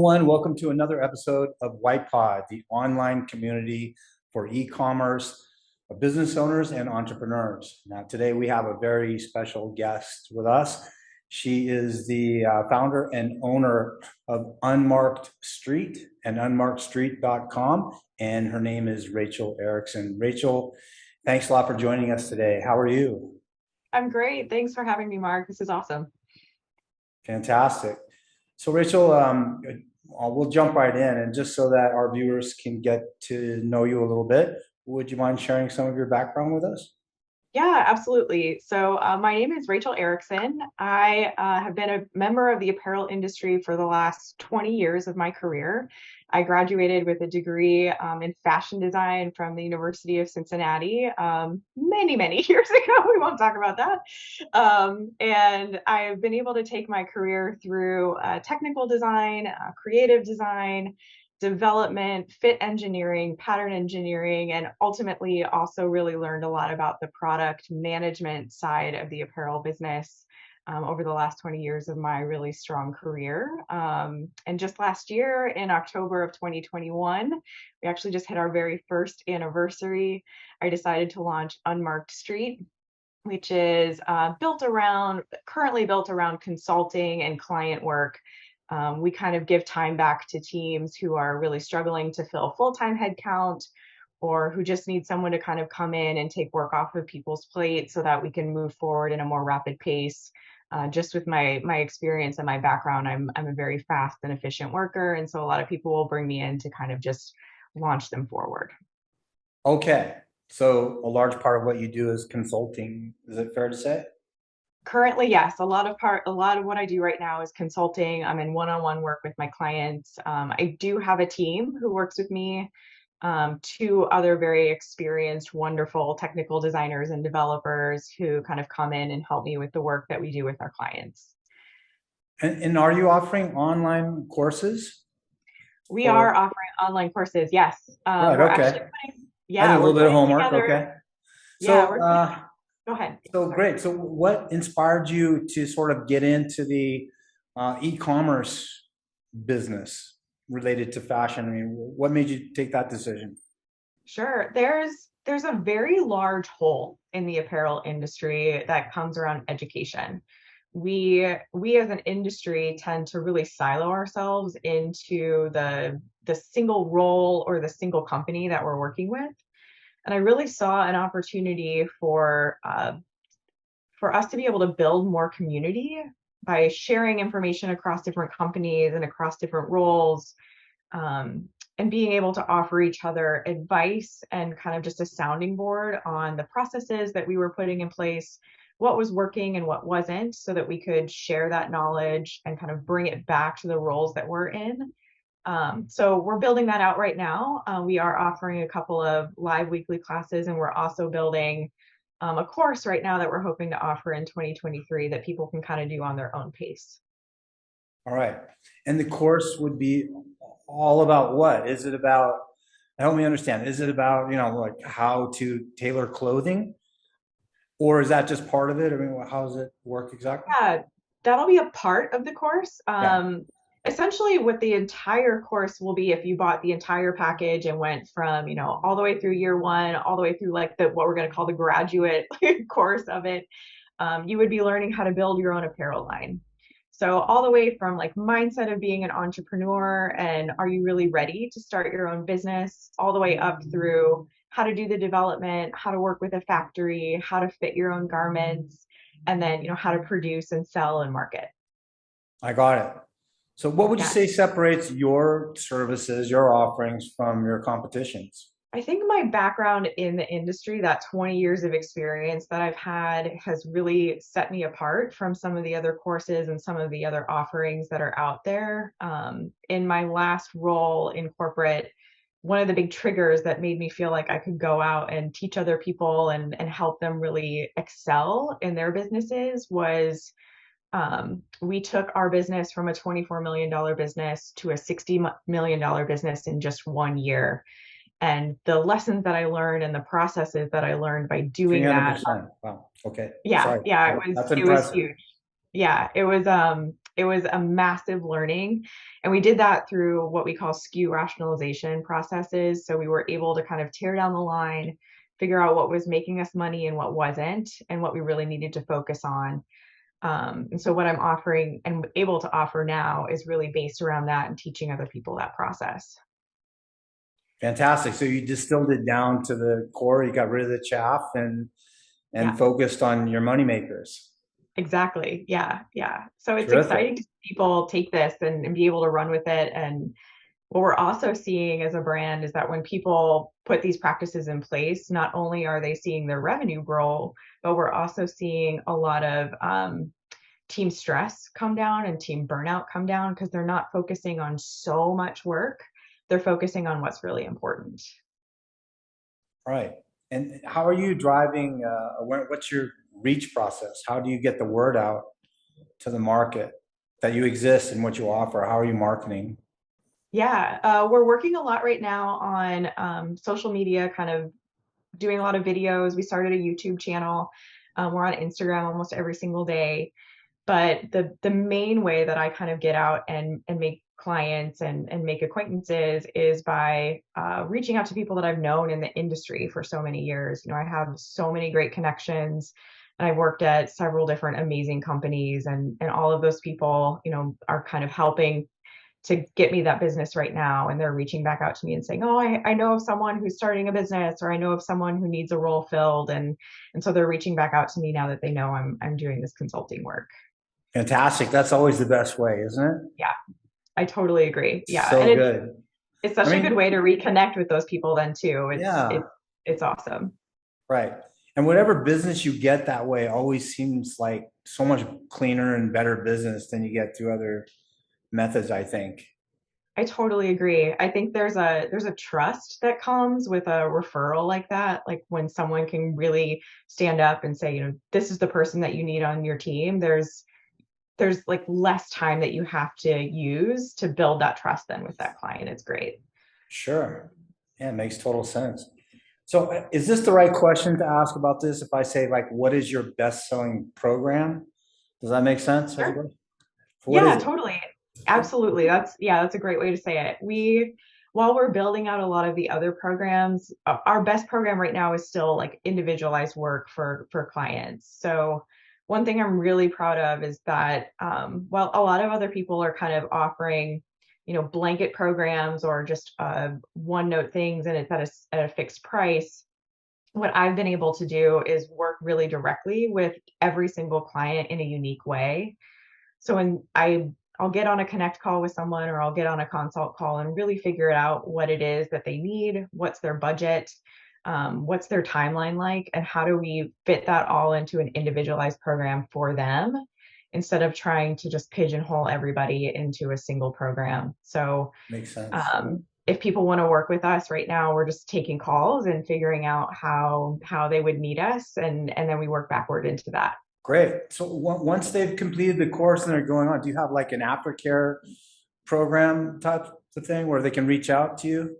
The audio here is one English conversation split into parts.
everyone. Welcome to another episode of WYTPod, the online community for e-commerce business owners and entrepreneurs. Now, today we have a very special guest with us. She is the founder and owner of Unmarked Street and unmarkedstreet.com, and her name is Rachel Erickson. Rachel, thanks a lot for joining us today. How are you? I'm great. Thanks for having me, Mark. This is awesome. Fantastic. So Rachel, we'll jump right in, and just so that our viewers can get to know you a little bit, would you mind sharing some of your background with us? Yeah, absolutely. So my name is Rachel Erickson. I have been a member of the apparel industry for the last 20 years of my career. I graduated with a degree in fashion design from the University of Cincinnati many years ago. We won't talk about that. And I've been able to take my career through technical design, creative design, development, fit engineering, pattern engineering, and ultimately also really learned a lot about the product management side of the apparel business over the last 20 years of my really strong career. And just last year, in October of 2021, we actually just hit our very first anniversary. I decided to launch Unmarked Street, which is currently built around consulting and client work. We kind of give time back to teams who are really struggling to fill full-time headcount, or who just need someone to kind of come in and take work off of people's plates so that we can move forward in a more rapid pace. Just with my experience and my background, I'm a very fast and efficient worker, and so a lot of people will bring me in to kind of just launch them forward. Okay, so a large part of what you do is consulting. Is it fair to say? Currently, yes. A lot of what I do right now is consulting. I'm in one-on-one work with my clients. I do have a team who works with me, two other very experienced, wonderful technical designers and developers who kind of come in and help me with the work that we do with our clients. And are you offering online courses? We are offering online courses, yes. Right, We're okay. actually I did a little bit of homework, together, okay. yeah, So, go ahead. so great. So what inspired you to sort of get into the e-commerce business related to fashion? I mean, what made you take that decision? Sure. There's a very large hole in the apparel industry that comes around education. We as an industry tend to really silo ourselves into the single role or the single company that we're working with. And I really saw an opportunity for us to be able to build more community by sharing information across different companies and across different roles, and being able to offer each other advice and kind of just a sounding board on the processes that we were putting in place, what was working and what wasn't, so that we could share that knowledge and kind of bring it back to the roles that we're in. So we're building that out right now. We are offering a couple of live weekly classes, and we're also building a course right now that we're hoping to offer in 2023 that people can kind of do on their own pace. All right. And the course would be all about what? Is it about, help me understand, is it about, like how to tailor clothing? Or is that just part of it? I mean, how does it work exactly? Yeah, that'll be a part of the course. Yeah. Essentially what the entire course will be, if you bought the entire package and went from, all the way through year one, all the way through like what we're going to call the graduate course of it, you would be learning how to build your own apparel line. So all the way from like mindset of being an entrepreneur and are you really ready to start your own business, all the way up through how to do the development, how to work with a factory, how to fit your own garments, and then, how to produce and sell and market. I got it. So what would you Yeah. say separates your services, your offerings from your competitions? I think my background in the industry, that 20 years of experience that I've had, has really set me apart from some of the other courses and some of the other offerings that are out there. In my last role in corporate, one of the big triggers that made me feel like I could go out and teach other people and help them really excel in their businesses was we took our business from a $24 million business to a $60 million business in just 1 year. And the lessons that I learned and the processes that I learned by doing that. 300%. Wow. Okay. Yeah, Sorry. yeah, That's it was impressive. huge. Yeah, it was it was a massive learning. And we did that through what we call SKU rationalization processes. So we were able to kind of tear down the line, figure out what was making us money and what wasn't, and what we really needed to focus on. And so what I'm offering and able to offer now is really based around that and teaching other people that process. Fantastic. So you distilled it down to the core. You got rid of the chaff and Yeah, focused on your money makers. exactly. Yeah, yeah. So it's Terrific. exciting to see people take this and be able to run with it. And what we're also seeing as a brand is that when people put these practices in place, not only are they seeing their revenue grow, but we're also seeing a lot of team stress come down and team burnout come down because they're not focusing on so much work. They're focusing on what's really important. Right. And how are you driving? What's your reach process? How do you get the word out to the market that you exist and what you offer? How are you marketing? Yeah, we're working a lot right now on social media, kind of doing a lot of videos. We started a YouTube channel. We're on Instagram almost every single day. But the main way that I kind of get out and make clients and make acquaintances is by reaching out to people that I've known in the industry for so many years. You know, I have so many great connections, and I've worked at several different amazing companies, and all of those people, you know, are kind of helping to get me that business right now. And they're reaching back out to me and saying, oh, I know of someone who's starting a business, or I know of someone who needs a role filled. And so they're reaching back out to me now that they know I'm doing this consulting work. Fantastic. That's always the best way, isn't it? Yeah, I totally agree. Yeah. And So good. it's I such a good mean, way to reconnect with those people then too. yeah, It's awesome. right. And whatever business you get that way always seems like so much cleaner and better business than you get through other methods, I think. I totally agree. I think there's a trust that comes with a referral like that. Like when someone can really stand up and say, you know, this is the person that you need on your team. There's like less time that you have to use to build that trust then with that client. It's great. Sure. Yeah, it makes total sense. So is this the right question to ask about this? If I say like, what is your best selling program? Does that make sense, Sure. everybody? What Yeah, is it? totally. Absolutely. That's a great way to say it. While we're building out a lot of the other programs, our best program right now is still like individualized work for clients. So one thing I'm really proud of is that while a lot of other people are kind of offering, you know, blanket programs or just one note things and it's at a fixed price, what I've been able to do is work really directly with every single client in a unique way. So when I'll get on a connect call with someone or I'll get on a consult call and really figure out what it is that they need, what's their budget, what's their timeline like, and how do we fit that all into an individualized program for them instead of trying to just pigeonhole everybody into a single program. So Makes sense. if people want to work with us right now, we're just taking calls and figuring out how they would meet us, and then we work backward into that. Great. So once they've completed the course and they're going on, do you have like an aftercare program type of thing where they can reach out to you?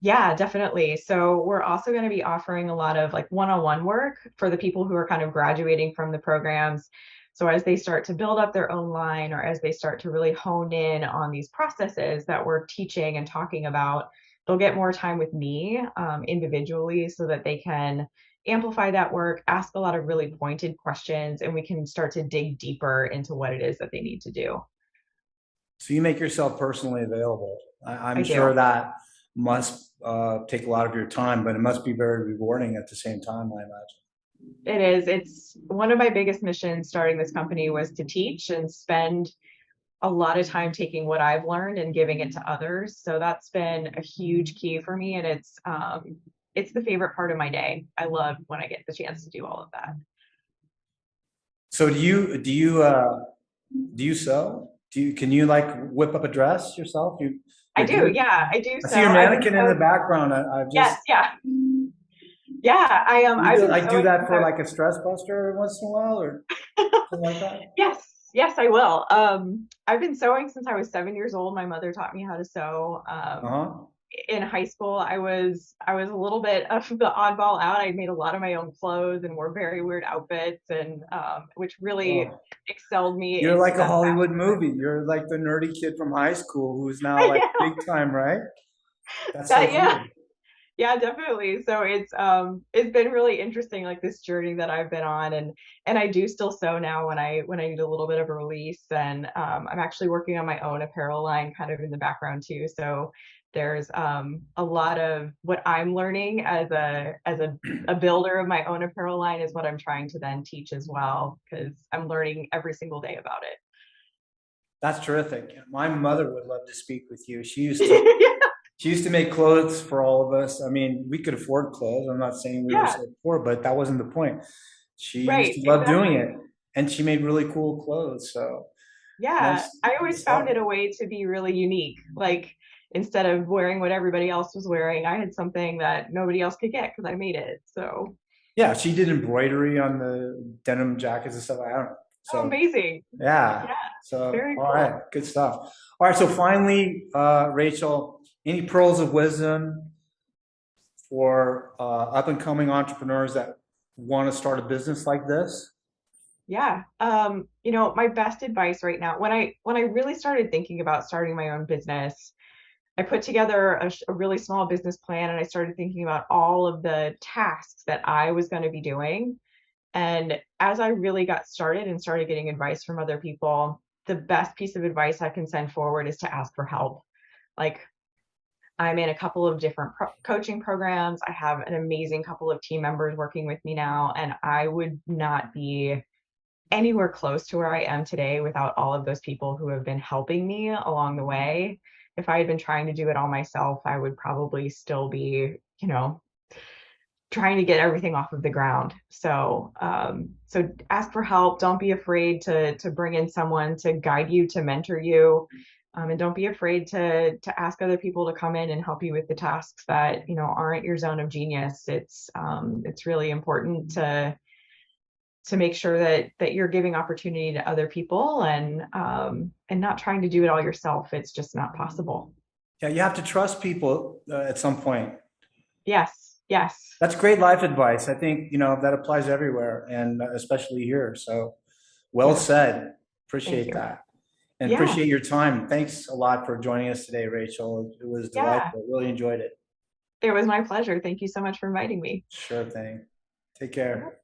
Yeah, definitely. So we're also going to be offering a lot of like one-on-one work for the people who are kind of graduating from the programs. So as they start to build up their own line or as they start to really hone in on these processes that we're teaching and talking about, they'll get more time with me individually so that they can amplify that work, ask a lot of really pointed questions, and we can start to dig deeper into what it is that they need to do. So you make yourself personally available. I'm I sure do. that must take a lot of your time, but it must be very rewarding at the same time, I imagine. It is. It's one of my biggest missions starting this company was to teach and spend a lot of time taking what I've learned and giving it to others. So that's been a huge key for me, and it's the favorite part of my day. I love when I get the chance to do all of that. So do you sew? Can you like whip up a dress yourself? I You're do. good. Yeah, I do. I So see your I've been mannequin in the sewing. background. I've Yes. just Yeah. Yeah. I've been I do sewing that since for like a stress buster every once in a while or something like that. Yes. Yes, I will. I've been sewing since I was 7 years old. My mother taught me how to sew. Uh-huh. in high school, I was a little bit of the oddball out. I made a lot of my own clothes and wore very weird outfits, and which really Oh, excelled me you're into like a the Hollywood fashion world. movie. You're like the nerdy kid from high school who's now like Yeah, big time, right? That's so that yeah. cool. Yeah, definitely. So it's been really interesting, like this journey that I've been on, and I do still sew now when I need a little bit of a release, and I'm actually working on my own apparel line kind of in the background too. So there's a lot of what I'm learning as a builder of my own apparel line is what I'm trying to then teach as well, because I'm learning every single day about That's terrific. My mother would love to speak with you. it. She used to make clothes for all of us. I mean, we could afford clothes. I'm not saying we were Yeah, so poor, but that wasn't the point. She used right, to love doing exactly. it, and she made really cool clothes. So Yeah, nice, I good always found stuff. it a way to be really unique. Like instead of wearing what everybody else was wearing, I had something that nobody else could get because I made it. So, Yeah, she did embroidery on the denim jackets and stuff. I don't know. oh, So amazing. yeah. Yeah, So very all right, cool. good stuff. All right. So finally, Rachel, any pearls of wisdom for up and coming entrepreneurs that want to start a business like this? Yeah. My best advice right now, when I really started thinking about starting my own business, I put together a really small business plan and I started thinking about all of the tasks that I was going to be doing. And as I really got started and started getting advice from other people, the best piece of advice I can send forward is to ask for help. Like, I'm in a couple of different coaching programs. I have an amazing couple of team members working with me now, and I would not be anywhere close to where I am today without all of those people who have been helping me along the way. If I had been trying to do it all myself, I would probably still be, trying to get everything off of the ground. So ask for help. Don't be afraid to bring in someone to guide you, to mentor you, and don't be afraid to ask other people to come in and help you with the tasks that aren't your zone of genius. It's really important to make sure that you're giving opportunity to other people and not trying to do it all yourself. It's just not possible. Yeah, you have to trust people at some point. Yes, yes. That's great life advice. I think, that applies everywhere and especially here. So well Yeah. said. Thank Appreciate you. that. And Yeah. appreciate your time. Thanks a lot for joining us today, Rachel. It was Yeah. delightful. Really enjoyed it. It was my pleasure. Thank you so much for inviting me. Sure thing. Take care.